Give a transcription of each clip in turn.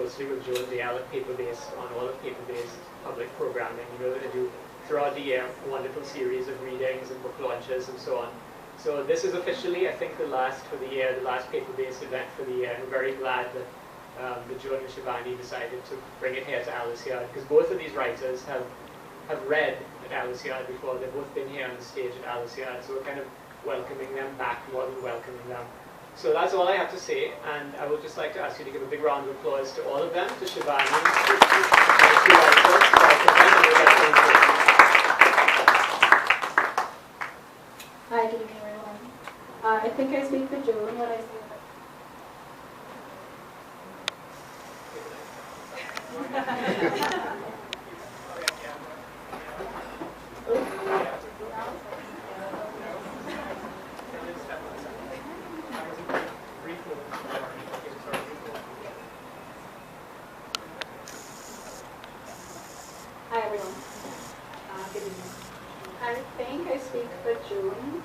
closely with Joe and Dale at paper-based, on all of paper-based public programming. You know that they do throughout the year a wonderful series of readings and book launches and so on. So this is officially, I think, the last for the year, the last paper-based event for the year. I'm very glad that Joe and Shivani decided to bring it here to Aliciad, because both of these writers have read at Aliciad before. They've both been here on the stage at Aliciad, so we're kind of welcoming them back more than welcoming them. So that's all I have to say, and I would just like to ask you to give a big round of applause to all of them, to Shivani, and the two writers, welcome them, and we'll get them. Hi, good evening, everyone. I think I speak for Joe when I say that. Hi, everyone. Good evening. I think I speak for June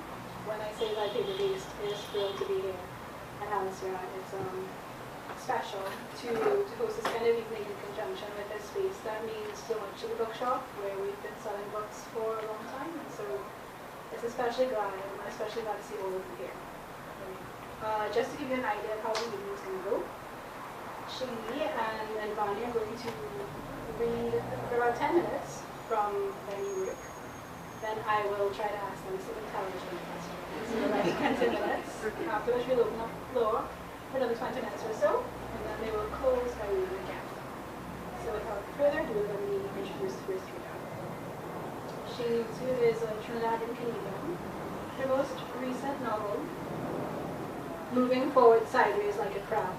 when I say that paper-based is thrilled to be here at Aliciad. It's special to host this kind of evening in conjunction with a space that means so much to the bookshop, where we've been selling books for a long time, and so it's especially glad, and I'm especially glad to see all of you here. Just to give you an idea of how the evening is going to go, she and Vanya are going to read for about 10 minutes from their new work. Then I will try to ask them some intelligent questions. So like 20 minutes, after which we'll open up the floor for another 20 minutes or so, and then they will close by reading again. So without further ado, let me introduce the first reader. She too is a Trinidadian Canadian. Her most recent novel, Moving Forward Sideways Like a Crab,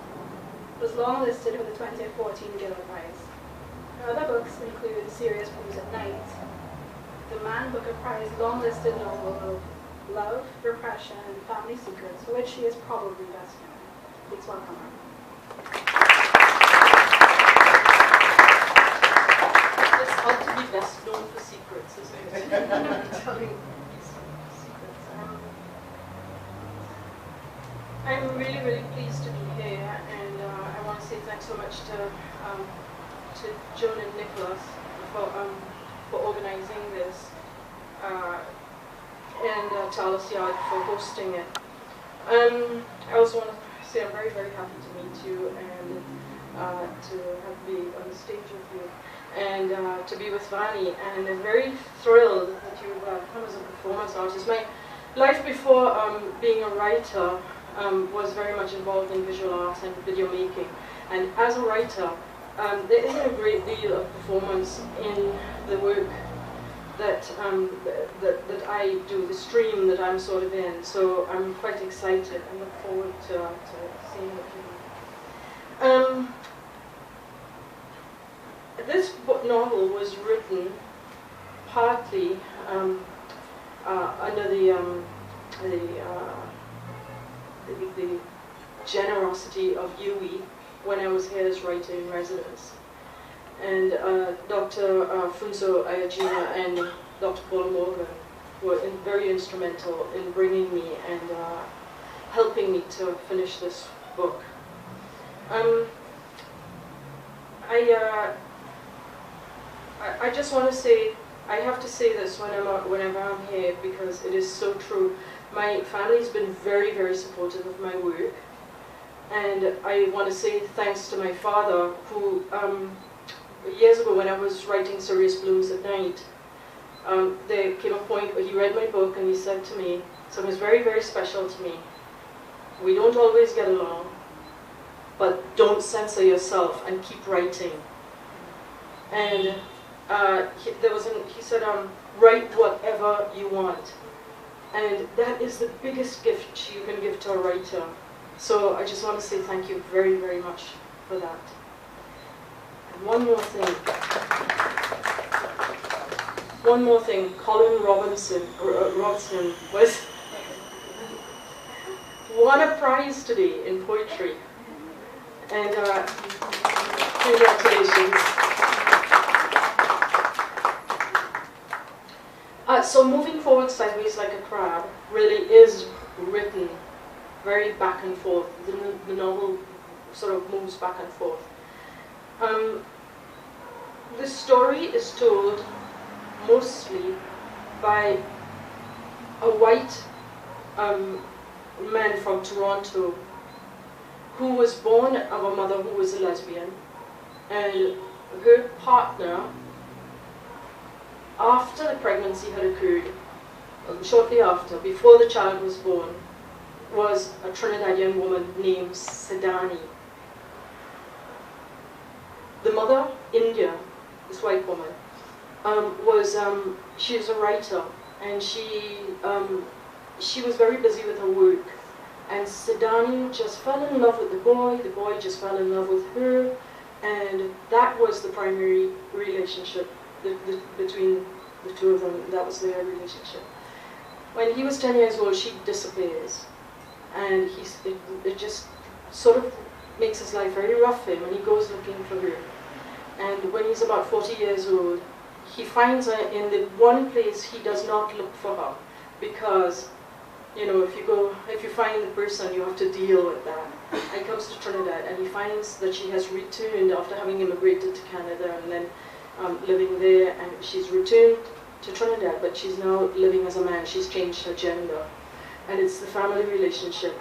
was long listed for the 2014 Giller Prize. Her other books include Serious Blues at Night, the Man Booker Prize long-listed novel of Love, Repression, and Family Secrets, for which she is probably best known. Please welcome her. It's hard to be best known for secrets, isn't it? Telling secrets. I'm really, really pleased to be here, and I want to say thanks so much to Joan and Nicholas for organizing this, and to Aliciad for hosting it. I also want to say I'm very, very happy to meet you, and to be on the stage with you, and to be with Vani, and I'm very thrilled that you've come as a performance artist. My life before being a writer was very much involved in visual arts and video making, and as a writer, there isn't a great deal of performance in the work that I do, the stream that I'm sort of in. So I'm quite excited and look forward to seeing what you do. This novel was written partly under the generosity of Yui, when I was here as writer in residence. And Dr. Funso Ayajima and Dr. Paula Morgan were very instrumental in bringing me and helping me to finish this book. I just want to say, I have to say this whenever I'm here, because it is so true. My family's been very, very supportive of my work. And I want to say thanks to my father, who years ago when I was writing Serious Blues at Night, there came a point where he read my book and he said to me, something very, very special to me: we don't always get along, but don't censor yourself and keep writing. And he said, write whatever you want. And that is the biggest gift you can give to a writer. So I just want to say thank you very, very much for that. And one more thing, Colin Robinson won a prize today in poetry. And congratulations. So Moving Forward Sideways Like a Crab really is written very back and forth. The novel sort of moves back and forth. The story is told mostly by a white man from Toronto who was born of a mother who was a lesbian, and her partner, after the pregnancy had occurred, shortly after, before the child was born, was a Trinidadian woman named Sidani. The mother, India, this white woman, she was a writer, and she was very busy with her work. And Sidani just fell in love with the boy just fell in love with her, and that was the primary relationship between the two of them. That was their relationship. When he was 10 years old, she disappears, and it just sort of makes his life very rough for him, and he goes looking for her. And when he's about 40 years old, he finds her in the one place he does not look for her, because, you know, if you find the person, you have to deal with that. And he comes to Trinidad, and he finds that she has returned after having immigrated to Canada and then living there, and she's returned to Trinidad, but she's now living as a man. She's changed her gender. And it's the family relationship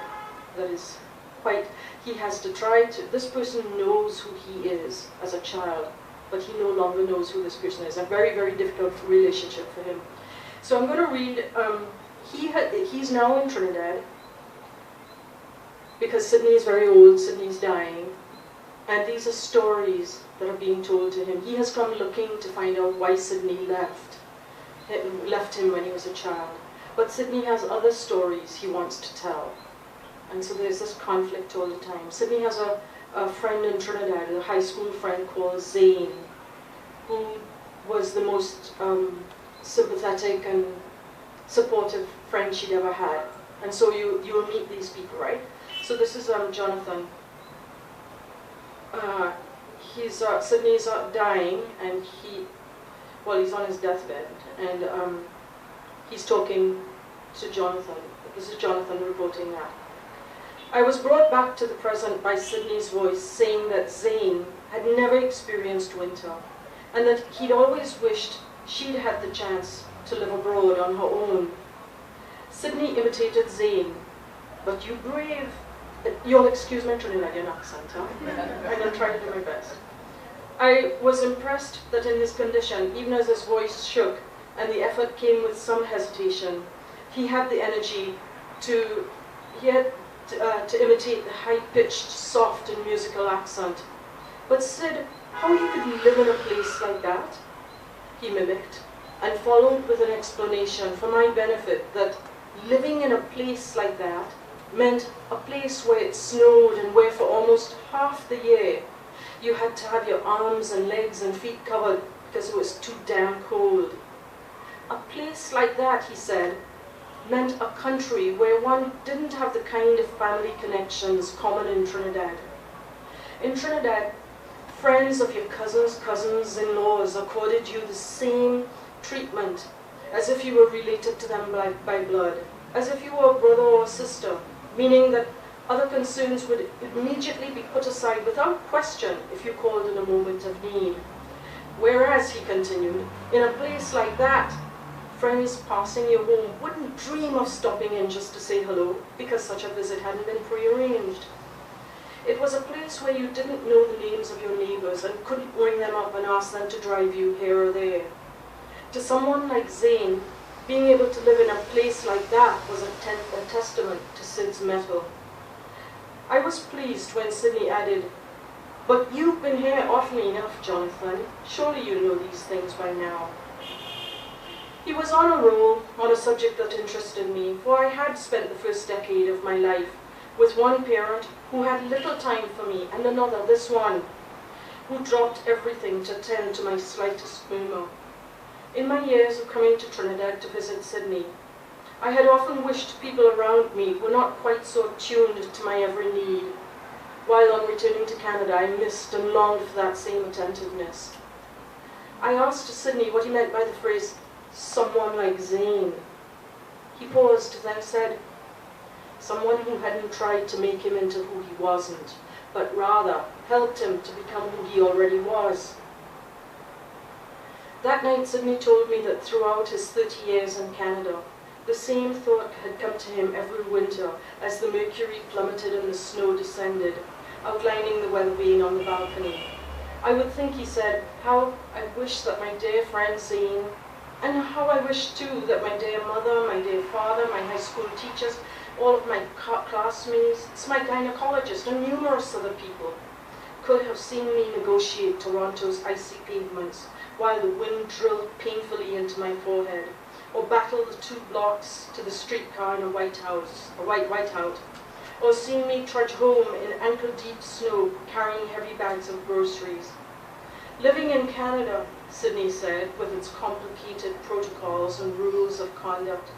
that is quite, he has to try to, this person knows who he is as a child, but he no longer knows who this person is. A very, very difficult relationship for him. So I'm going to read, he's now in Trinidad, because Sydney is very old, Sydney's dying, and these are stories that are being told to him. He has come looking to find out why Sydney left him when he was a child. But Sydney has other stories he wants to tell. And so there's this conflict all the time. Sydney has a friend in Trinidad, a high school friend called Zane, who was the most sympathetic and supportive friend she'd ever had. And so you will meet these people, right? So this is Jonathan. Sydney's dying, and he's on his deathbed, and he's talking to Jonathan. This is Jonathan reporting that. I was brought back to the present by Sydney's voice saying that Zane had never experienced winter, and that he'd always wished she'd had the chance to live abroad on her own. Sydney imitated Zane, but you brave... You'll excuse my Trinidadian accent, huh? I'm going to try to do my best. I was impressed that in his condition, even as his voice shook and the effort came with some hesitation, he had the energy to imitate the high-pitched, soft and musical accent. But Sid, how you could live in a place like that? He mimicked, and followed with an explanation for my benefit that living in a place like that meant a place where it snowed and where for almost half the year you had to have your arms and legs and feet covered because it was too damn cold. A place like that, he said, meant a country where one didn't have the kind of family connections common in Trinidad. In Trinidad, friends of your cousins-in-laws accorded you the same treatment as if you were related to them by blood, as if you were a brother or a sister, meaning that other concerns would immediately be put aside without question if you called in a moment of need. Whereas, he continued, in a place like that, friends passing your home wouldn't dream of stopping in just to say hello, because such a visit hadn't been prearranged. It was a place where you didn't know the names of your neighbors and couldn't ring them up and ask them to drive you here or there. To someone like Zane, being able to live in a place like that was a testament to Sid's mettle. I was pleased when Sydney added, "But you've been here often enough, Jonathan. Surely you know these things by now." He was on a roll on a subject that interested me, for I had spent the first decade of my life with one parent who had little time for me, and another, this one, who dropped everything to tend to my slightest murmur. In my years of coming to Trinidad to visit Sydney, I had often wished people around me were not quite so attuned to my every need, while on returning to Canada I missed and longed for that same attentiveness. I asked Sydney what he meant by the phrase, "someone like Zane." He paused, then said, "Someone who hadn't tried to make him into who he wasn't, but rather helped him to become who he already was. That night, Sidney told me that throughout his 30 years in Canada, the same thought had come to him every winter as the mercury plummeted and the snow descended, outlining the well-being on the balcony. I would think, he said, how I wish that my dear friend Zane, and how I wish too that my dear mother, my dear father, my high school teachers, all of my classmates, my gynecologist, and numerous other people could have seen me negotiate Toronto's icy pavements while the wind drilled painfully into my forehead, or battle the 2 blocks to the streetcar in a white whiteout, or seen me trudge home in ankle-deep snow carrying heavy bags of groceries. Living in Canada, Sidney said, with its complicated protocols and rules of conduct,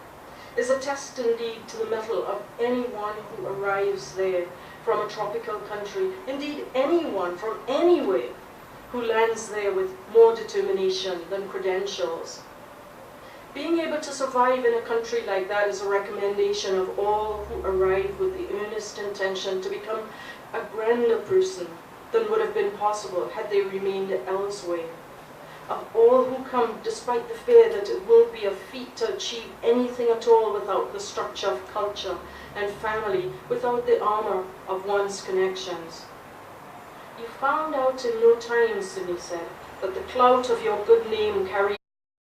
is a test indeed to the mettle of anyone who arrives there from a tropical country, indeed anyone from anywhere who lands there with more determination than credentials. Being able to survive in a country like that is a recommendation of all who arrive with the earnest intention to become a grander person than would have been possible had they remained elsewhere. Of all who come despite the fear that it will be a feat to achieve anything at all without the structure of culture and family, without the armor of one's connections. You found out in no time, Sidney said, that the clout of your good name carries